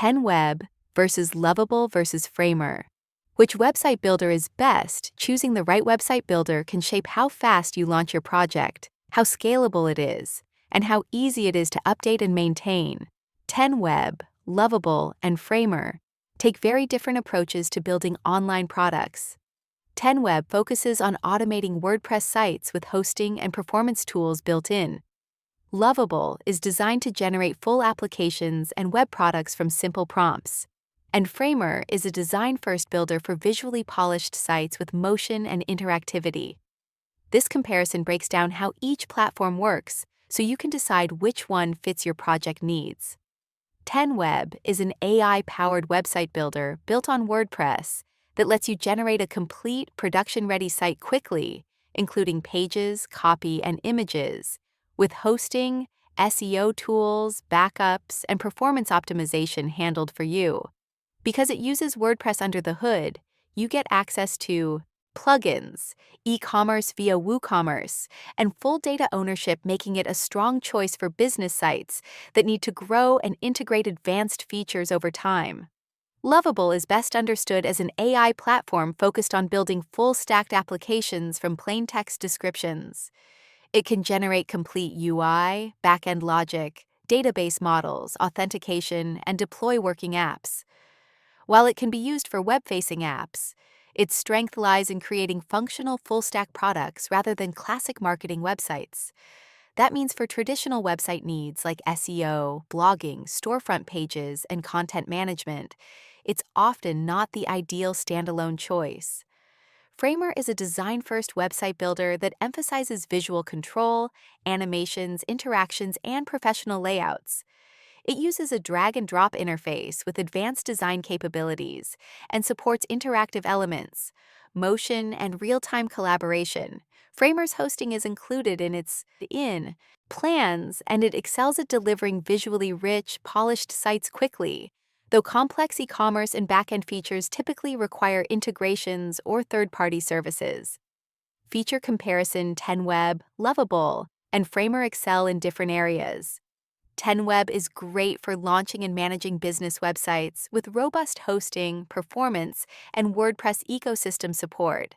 10Web versus Lovable versus Framer. Which website builder is best? Choosing the right website builder can shape how fast you launch your project, how scalable it is, and how easy it is to update and maintain. 10Web, Lovable, and Framer take very different approaches to building online products. 10Web focuses on automating WordPress sites with hosting and performance tools built in. Lovable is designed to generate full applications and web products from simple prompts. And Framer is a design-first builder for visually polished sites with motion and interactivity. This comparison breaks down how each platform works, so you can decide which one fits your project needs. 10Web is an AI-powered website builder built on WordPress that lets you generate a complete production-ready site quickly, including pages, copy, and images, with hosting, SEO tools, backups, and performance optimization handled for you. Because it uses WordPress under the hood, you get access to plugins, e-commerce via WooCommerce, and full data ownership, making it a strong choice for business sites that need to grow and integrate advanced features over time. Lovable is best understood as an AI platform focused on building full-stacked applications from plain text descriptions. It can generate complete UI, backend logic, database models, authentication, and deploy working apps. While it can be used for web-facing apps, its strength lies in creating functional full-stack products rather than classic marketing websites. That means for traditional website needs like SEO, blogging, storefront pages, and content management, it's often not the ideal standalone choice. Framer is a design-first website builder that emphasizes visual control, animations, interactions, and professional layouts. It uses a drag-and-drop interface with advanced design capabilities and supports interactive elements, motion, and real-time collaboration. Framer's hosting is included in its plans, and it excels at delivering visually rich, polished sites quickly, though complex e-commerce and back-end features typically require integrations or third-party services. Feature comparison: 10Web, Lovable, and Framer excel in different areas. 10Web is great for launching and managing business websites with robust hosting, performance, and WordPress ecosystem support.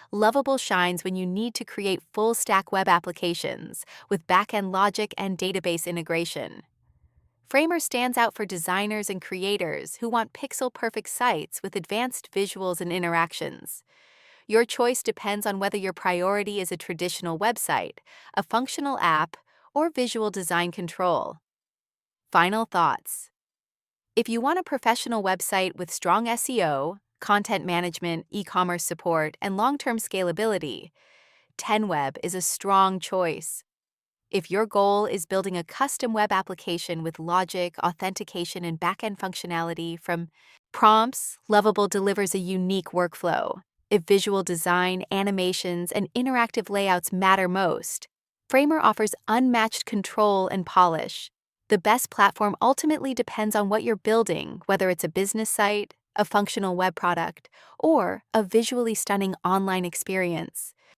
Lovable shines when you need to create full-stack web applications with back-end logic and database integration. Framer stands out for designers and creators who want pixel-perfect sites with advanced visuals and interactions. Your choice depends on whether your priority is a traditional website, a functional app, or visual design control. Final thoughts. If you want a professional website with strong SEO, content management, e-commerce support, and long-term scalability, 10Web is a strong choice. If your goal is building a custom web application with logic, authentication, and backend functionality from prompts, Lovable delivers a unique workflow. If visual design, animations, and interactive layouts matter most, Framer offers unmatched control and polish. The best platform ultimately depends on what you're building, whether it's a business site, a functional web product, or a visually stunning online experience.